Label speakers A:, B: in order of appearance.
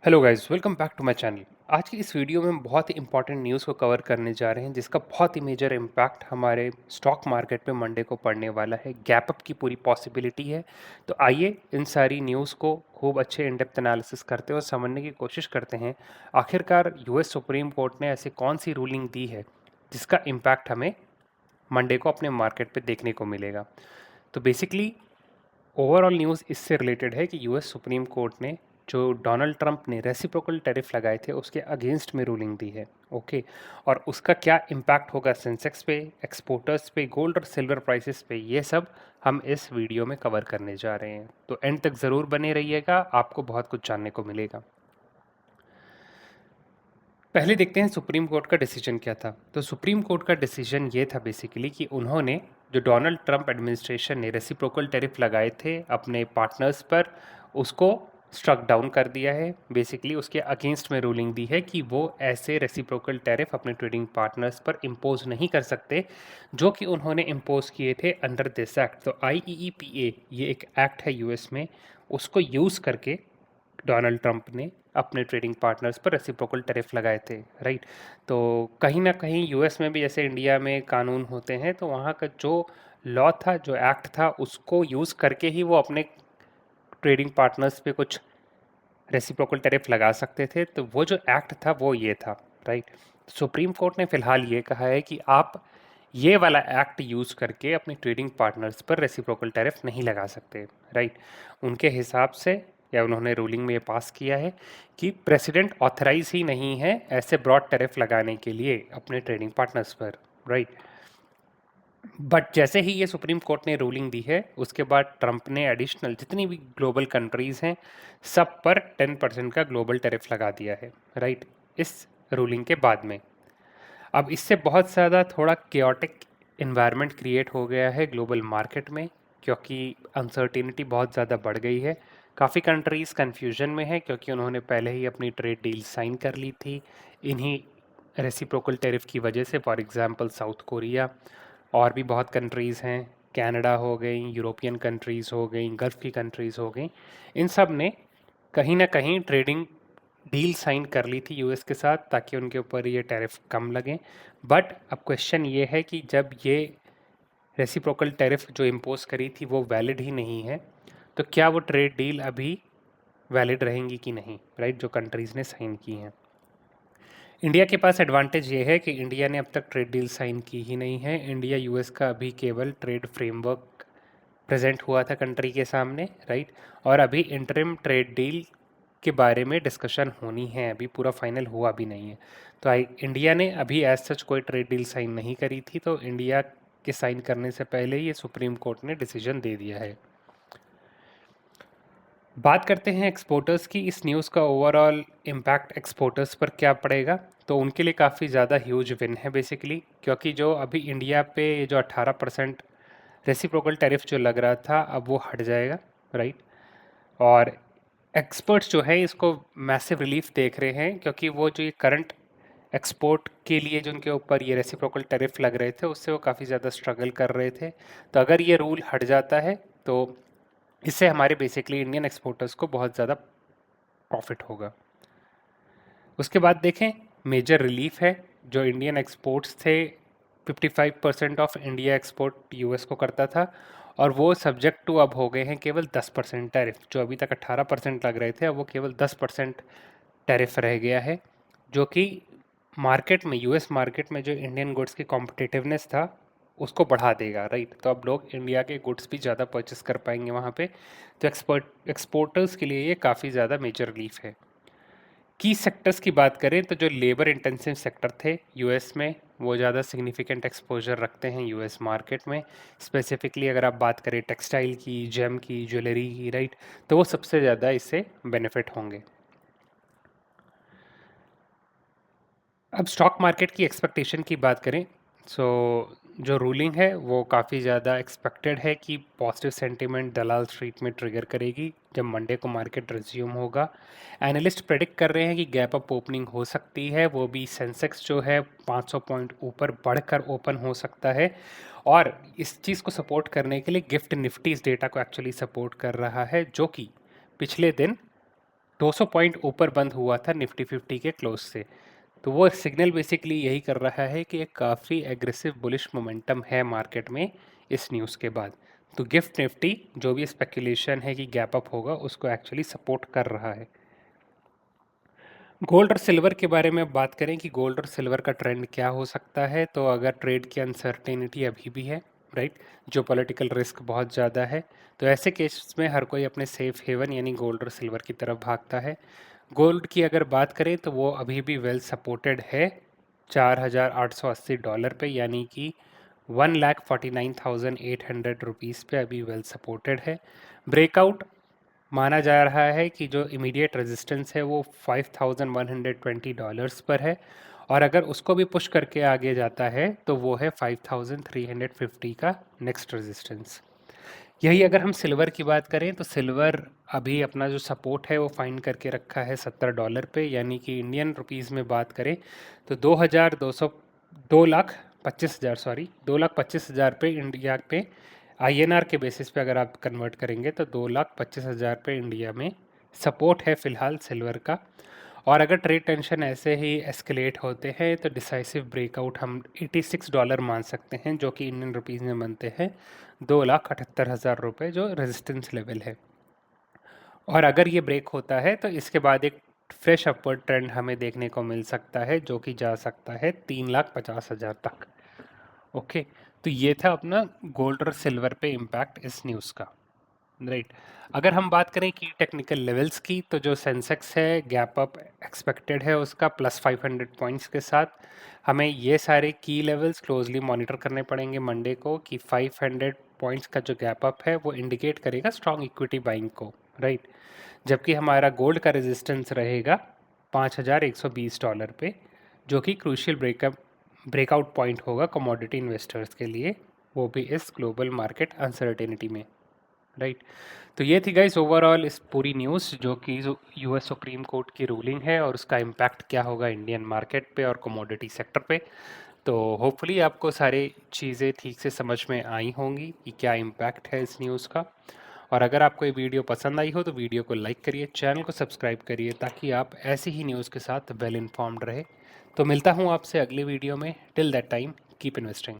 A: Hello guys, welcome back to my channel. आज की इस वीडियो में हम बहुत ही इंपॉर्टेंट न्यूज़ को कवर करने जा रहे हैं जिसका बहुत ही मेजर इम्पैक्ट हमारे स्टॉक मार्केट में मंडे को पड़ने वाला है। गैप अप की पूरी पॉसिबिलिटी है। तो आइए इन सारी न्यूज़ को खूब अच्छे इन डेप्थ एनालिसिस करते हैं और समझने की कोशिश करते हैं आखिरकार यूएस सुप्रीम कोर्ट ने ऐसी कौन सी रूलिंग दी है जिसका इम्पैक्ट हमें मंडे को अपने मार्केट पे देखने को मिलेगा। तो बेसिकली ओवरऑल न्यूज़ इससे रिलेटेड है कि यूएस सुप्रीम कोर्ट ने जो डोनाल्ड ट्रंप ने रेसिप्रोकल टैरिफ लगाए थे उसके अगेंस्ट में रूलिंग दी है। ओके। और उसका क्या इम्पैक्ट होगा सेंसेक्स पे, एक्सपोर्टर्स पे, गोल्ड और सिल्वर प्राइसेस पे, ये सब हम इस वीडियो में कवर करने जा रहे हैं। तो एंड तक ज़रूर बने रहिएगा, आपको बहुत कुछ जानने को मिलेगा। पहले देखते हैं सुप्रीम कोर्ट का डिसीजन क्या था। तो सुप्रीम कोर्ट का डिसीजन ये था बेसिकली कि उन्होंने जो डोनाल्ड ट्रंप एडमिनिस्ट्रेशन ने रेसिप्रोकल टैरिफ लगाए थे अपने पार्टनर्स पर, उसको स्ट्रक डाउन कर दिया है। बेसिकली उसके अगेंस्ट में रूलिंग दी है कि वो ऐसे रेसिप्रोकल टैरिफ अपने ट्रेडिंग पार्टनर्स पर इम्पोज नहीं कर सकते जो कि उन्होंने इम्पोज किए थे अंडर दिस एक्ट। तो IEEPA ये एक एक्ट है यूएस में, उसको यूज़ करके डोनाल्ड ट्रंप ने अपने ट्रेडिंग पार्टनर्स पर रेसिप्रोकल टैरिफ लगाए थे। राइट। तो कहीं ना कहीं यूएस में भी जैसे इंडिया में कानून होते हैं, तो वहाँ का जो लॉ था, जो एक्ट था, उसको यूज़ करके ही वो अपने ट्रेडिंग पार्टनर्स पे कुछ रेसिप्रोकल टैरिफ लगा सकते थे। तो वो जो एक्ट था वो ये था। राइट। सुप्रीम कोर्ट ने फिलहाल ये कहा है कि आप ये वाला एक्ट यूज़ करके अपने ट्रेडिंग पार्टनर्स पर रेसिप्रोकल टैरिफ नहीं लगा सकते। राइट। उनके हिसाब से, या उन्होंने रूलिंग में ये पास किया है कि प्रेसिडेंट ऑथराइज ही नहीं है ऐसे ब्रॉड टैरिफ लगाने के लिए अपने ट्रेडिंग पार्टनर्स पर। राइट। बट जैसे ही ये सुप्रीम कोर्ट ने रूलिंग दी है उसके बाद ट्रंप ने एडिशनल जितनी भी ग्लोबल कंट्रीज़ हैं सब पर 10% का ग्लोबल टैरिफ लगा दिया है। राइट। इस रूलिंग के बाद में अब इससे बहुत ज़्यादा थोड़ा केओटिक इन्वायरमेंट क्रिएट हो गया है ग्लोबल मार्केट में, क्योंकि अनसर्टिनिटी बहुत ज़्यादा बढ़ गई है। काफ़ी कंट्रीज़ कन्फ्यूजन में है क्योंकि उन्होंने पहले ही अपनी ट्रेड डील साइन कर ली थी इन्हीं रेसिप्रोकल टैरिफ की वजह से। फॉर एग्जांपल साउथ कोरिया, और भी बहुत कंट्रीज़ हैं, कनाडा हो गई, यूरोपियन कंट्रीज़ हो गई, गल्फ़ की कंट्रीज़ हो गई। इन सब ने कहीं ना कहीं ट्रेडिंग डील साइन कर ली थी यूएस के साथ ताकि उनके ऊपर ये टैरिफ कम लगे। बट अब क्वेश्चन ये है कि जब ये रेसिप्रोकल टैरिफ जो इम्पोज करी थी वो वैलिड ही नहीं है, तो क्या वो ट्रेड डील अभी वैलिड रहेंगी कि नहीं। राइट। जो कंट्रीज़ ने साइन की हैं। इंडिया के पास एडवांटेज ये है कि इंडिया ने अब तक ट्रेड डील साइन की ही नहीं है। इंडिया यूएस का अभी केवल ट्रेड फ्रेमवर्क प्रेजेंट हुआ था कंट्री के सामने। राइट। और अभी इंटरिम ट्रेड डील के बारे में डिस्कशन होनी है, अभी पूरा फाइनल हुआ भी नहीं है। तो इंडिया ने अभी एज सच कोई ट्रेड डील साइन नहीं करी थी, तो इंडिया के साइन करने से पहले ये सुप्रीम कोर्ट ने डिसीजन दे दिया है। बात करते हैं एक्सपोर्टर्स की। इस न्यूज़ का ओवरऑल इम्पैक्ट एक्सपोर्टर्स पर क्या पड़ेगा, तो उनके लिए काफ़ी ज़्यादा ह्यूज विन है बेसिकली, क्योंकि जो अभी इंडिया पे जो 18% रेसिप्रोकल टैरिफ जो लग रहा था अब वो हट जाएगा। राइट। और एक्सपर्ट्स जो है इसको मैसिव रिलीफ देख रहे हैं, क्योंकि वो जो ये करंट एक्सपोर्ट के लिए जो उनके ऊपर ये रेसिप्रोकल टैरिफ लग रहे थे उससे वो काफ़ी ज़्यादा स्ट्रगल कर रहे थे। तो अगर ये रूल हट जाता है तो इससे हमारे बेसिकली इंडियन एक्सपोर्टर्स को बहुत ज़्यादा प्रॉफिट होगा। उसके बाद देखें, मेजर रिलीफ है जो इंडियन एक्सपोर्ट्स थे। 55% ऑफ इंडिया एक्सपोर्ट यूएस को करता था, और वो सब्जेक्ट टू अब हो गए हैं केवल 10% टैरिफ। जो अभी तक 18% लग रहे थे अब वो केवल 10% टैरिफ रह गया है, जो कि मार्केट में, यूएस मार्केट में जो इंडियन गुड्स की कॉम्पिटिटिवनेस था उसको बढ़ा देगा। राइट। तो अब लोग इंडिया के गुड्स भी ज़्यादा परचेस कर पाएंगे वहाँ पे। तो एक्सपोर्टर्स के लिए ये काफ़ी ज़्यादा मेजर रिलीफ है। की सेक्टर्स की बात करें तो जो लेबर इंटेंसिव सेक्टर थे यूएस में वो ज़्यादा सिग्निफिकेंट एक्सपोजर रखते हैं यूएस मार्केट में। स्पेसिफिकली अगर आप बात करें टेक्सटाइल की, जेम की, ज्वेलरी की, राइट, तो वो सबसे ज़्यादा इससे बेनिफिट होंगे। अब स्टॉक मार्केट की एक्सपेक्टेशन की बात करें, सो जो रूलिंग है वो काफ़ी ज़्यादा एक्सपेक्टेड है कि पॉजिटिव सेंटीमेंट दलाल स्ट्रीट में ट्रिगर करेगी जब मंडे को मार्केट रिज्यूम होगा। एनालिस्ट प्रेडिक्ट कर रहे हैं कि गैप अप ओपनिंग हो सकती है, वो भी सेंसेक्स जो है 500 पॉइंट ऊपर बढ़कर ओपन हो सकता है। और इस चीज़ को सपोर्ट करने के लिए गिफ्ट निफ्टी इस डेटा को एक्चुअली सपोर्ट कर रहा है, जो कि पिछले दिन 200 पॉइंट ऊपर बंद हुआ था निफ्टी 50 के क्लोज से। तो वो सिग्नल बेसिकली यही कर रहा है कि एक काफ़ी एग्रेसिव बुलिश मोमेंटम है मार्केट में इस न्यूज़ के बाद। तो गिफ्ट निफ्टी जो भी स्पेकुलेशन है कि गैप अप होगा उसको एक्चुअली सपोर्ट कर रहा है। गोल्ड और सिल्वर के बारे में बात करें कि गोल्ड और सिल्वर का ट्रेंड क्या हो सकता है, तो अगर ट्रेड की अनसर्टेनिटी अभी भी है, राइट, जो पॉलिटिकल रिस्क बहुत ज़्यादा है, तो ऐसे केस में हर कोई अपने सेफ हेवन यानी गोल्ड और सिल्वर की तरफ भागता है। गोल्ड की अगर बात करें तो वो अभी भी वेल सपोर्टेड है $4,880 पे, यानी कि 1,49,800 पे अभी वेल सपोर्टेड है। ब्रेकआउट माना जा रहा है कि जो इमीडिएट रेजिस्टेंस है वो $5,120 पर है, और अगर उसको भी पुश करके आगे जाता है तो वो है 5,350 का नेक्स्ट रेजिस्टेंस। यही अगर हम सिल्वर की बात करें तो सिल्वर अभी अपना जो सपोर्ट है वो फाइंड करके रखा है $70 पे, यानी कि इंडियन रुपीस में बात करें तो 2,25,000 सॉरी 2,25,000 पे इंडिया पे, आईएनआर के बेसिस पे अगर आप कन्वर्ट करेंगे तो 2,25,000 पे इंडिया में सपोर्ट है फिलहाल सिल्वर का। और अगर ट्रेड टेंशन ऐसे ही एस्केलेट होते हैं तो डिसाइसिव ब्रेकआउट हम $86 मान सकते हैं, जो कि इंडियन रुपीज़ में बनते हैं 2,78,000 रुपये, जो रेजिस्टेंस लेवल है। और अगर ये ब्रेक होता है तो इसके बाद एक फ्रेश अपवर्ड ट्रेंड हमें देखने को मिल सकता है, जो कि जा सकता है 3,50,000 तक। ओके, तो ये था अपना गोल्ड और सिल्वर पे इम्पैक्ट इस न्यूज़ का, राइट। अगर हम बात करें की टेक्निकल लेवल्स की, तो जो सेंसेक्स है गैप अप एक्सपेक्टेड है उसका +500 पॉइंट्स के साथ। हमें ये सारे की लेवल्स क्लोजली मॉनिटर करने पड़ेंगे मंडे को, कि 500 पॉइंट्स का जो गैप अप है वो इंडिकेट करेगा स्ट्रॉन्ग इक्विटी बाइंग को, राइट। जबकि हमारा गोल्ड का रेजिस्टेंस रहेगा $5,120 पे, जो कि क्रूशियल ब्रेकआउट पॉइंट होगा कमोडिटी इन्वेस्टर्स के लिए, वो भी इस ग्लोबल मार्केट अनसर्टेनिटी में, राइट। तो ये थी गाइस ओवरऑल इस पूरी न्यूज़, जो कि यूएस सुप्रीम कोर्ट की रूलिंग है और उसका इम्पैक्ट क्या होगा इंडियन मार्केट पे और कमोडिटी सेक्टर पे। तो होपफुली आपको सारी चीज़ें ठीक से समझ में आई होंगी कि क्या इम्पैक्ट है इस न्यूज़ का। और अगर आपको ये वीडियो पसंद आई हो तो वीडियो को लाइक करिए, चैनल को सब्सक्राइब करिए, ताकि आप ऐसी ही न्यूज़ के साथ वेल इन्फॉर्म्ड रहे। तो मिलता हूँ आपसे अगले वीडियो में। Till that time keep investing.